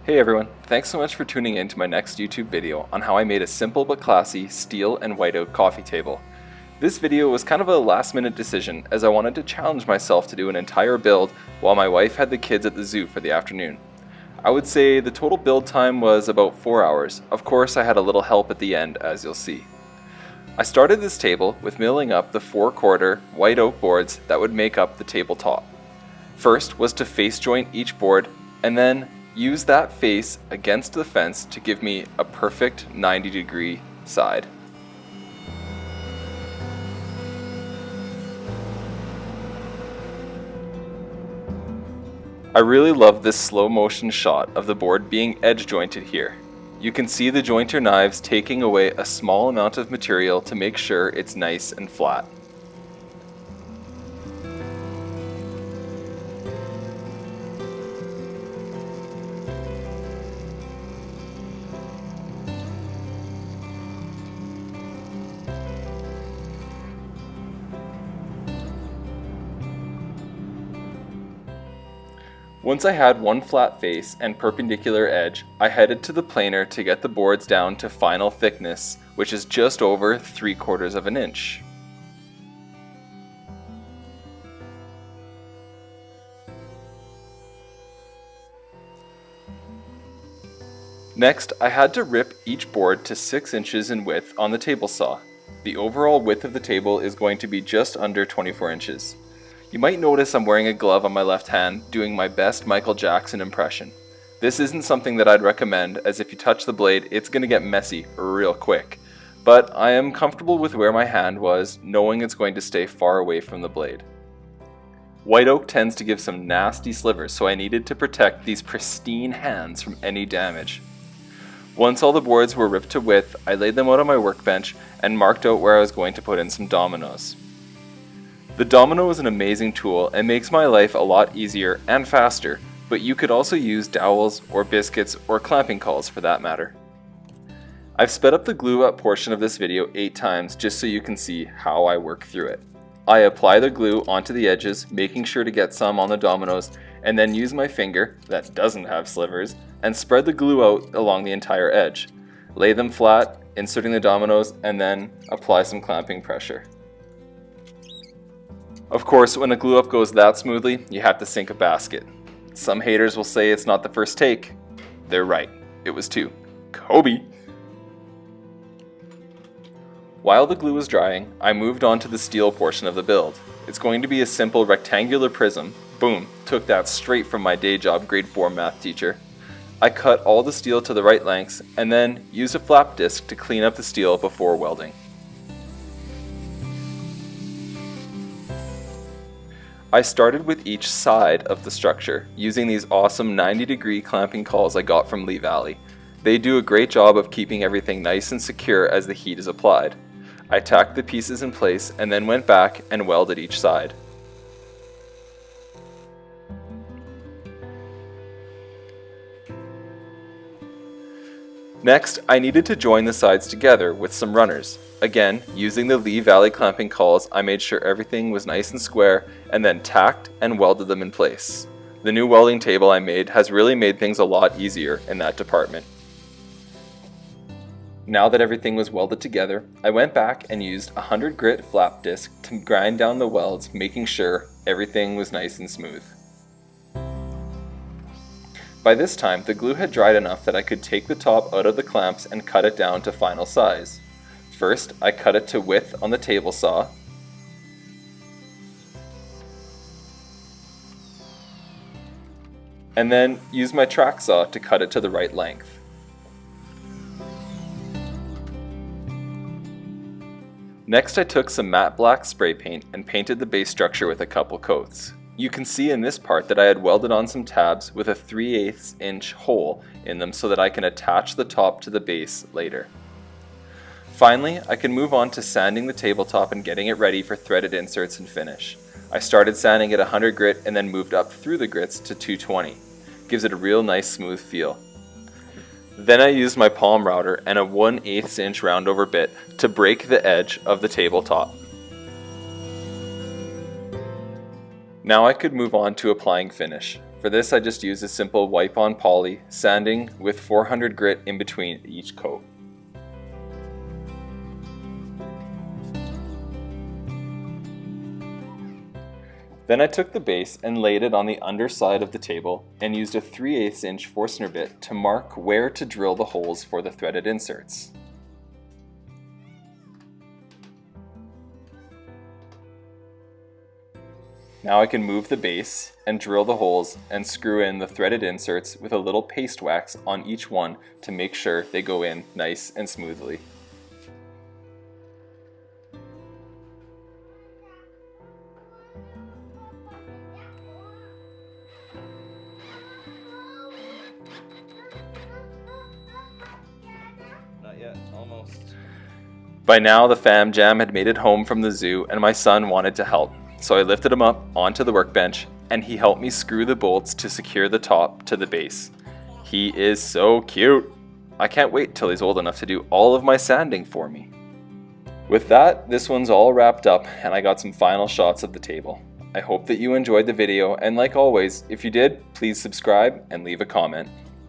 Hey everyone, thanks so much for tuning in to my next YouTube video on how I made a simple but classy steel and white oak coffee table. This video was kind of a last minute decision as I wanted to challenge myself to do an entire build while my wife had the kids at the zoo for the afternoon. I would say the total build time was about 4 hours. Of course I had a little help at the end, as you'll see. I started this table with milling up the 4/4 white oak boards that would make up the tabletop. First was to face joint each board and then use that face against the fence to give me a perfect 90-degree side. I really love this slow motion shot of the board being edge jointed here. You can see the jointer knives taking away a small amount of material to make sure it's nice and flat. Once I had one flat face and perpendicular edge, I headed to the planer to get the boards down to final thickness, which is just over 3/4 of an inch. Next, I had to rip each board to 6 inches in width on the table saw. The overall width of the table is going to be just under 24 inches. You might notice I'm wearing a glove on my left hand, doing my best Michael Jackson impression. This isn't something that I'd recommend, as if you touch the blade, it's going to get messy real quick. But I am comfortable with where my hand was, knowing it's going to stay far away from the blade. White oak tends to give some nasty slivers, so I needed to protect these pristine hands from any damage. Once all the boards were ripped to width, I laid them out on my workbench and marked out where I was going to put in some dominoes. The domino is an amazing tool and makes my life a lot easier and faster, but you could also use dowels or biscuits or clamping cauls for that matter. I've sped up the glue up portion of this video 8 times just so you can see how I work through it. I apply the glue onto the edges, making sure to get some on the dominoes, and then use my finger, that doesn't have slivers, and spread the glue out along the entire edge. Lay them flat, inserting the dominoes, and then apply some clamping pressure. Of course, when a glue up goes that smoothly, you have to sink a basket. Some haters will say it's not the first take. They're right, it was 2. Kobe! While the glue was drying, I moved on to the steel portion of the build. It's going to be a simple rectangular prism. Boom, took that straight from my day job grade 4 math teacher. I cut all the steel to the right lengths and then used a flap disc to clean up the steel before welding. I started with each side of the structure, using these awesome 90-degree clamping cauls I got from Lee Valley. They do a great job of keeping everything nice and secure as the heat is applied. I tacked the pieces in place and then went back and welded each side. Next, I needed to join the sides together with some runners. Again, using the Lee Valley clamping cauls, I made sure everything was nice and square and then tacked and welded them in place. The new welding table I made has really made things a lot easier in that department. Now that everything was welded together, I went back and used a 100 grit flap disc to grind down the welds, making sure everything was nice and smooth. By this time, the glue had dried enough that I could take the top out of the clamps and cut it down to final size. First, I cut it to width on the table saw. And then used my track saw to cut it to the right length. Next, I took some matte black spray paint and painted the base structure with a couple coats. You can see in this part that I had welded on some tabs with a 3/8 inch hole in them so that I can attach the top to the base later. Finally, I can move on to sanding the tabletop and getting it ready for threaded inserts and finish. I started sanding at 100 grit and then moved up through the grits to 220. Gives it a real nice smooth feel. Then I used my palm router and a 1/8 inch roundover bit to break the edge of the tabletop. Now I could move on to applying finish. For this I just used a simple wipe-on poly, sanding with 400 grit in between each coat. Then I took the base and laid it on the underside of the table and used a 3/8 inch Forstner bit to mark where to drill the holes for the threaded inserts. Now I can move the base and drill the holes and screw in the threaded inserts with a little paste wax on each one to make sure they go in nice and smoothly. Not yet, almost. By now the fam jam had made it home from the zoo and my son wanted to help. So I lifted him up onto the workbench and he helped me screw the bolts to secure the top to the base. He is so cute! I can't wait till he's old enough to do all of my sanding for me. With that, this one's all wrapped up and I got some final shots of the table. I hope that you enjoyed the video, and like always, if you did, please subscribe and leave a comment.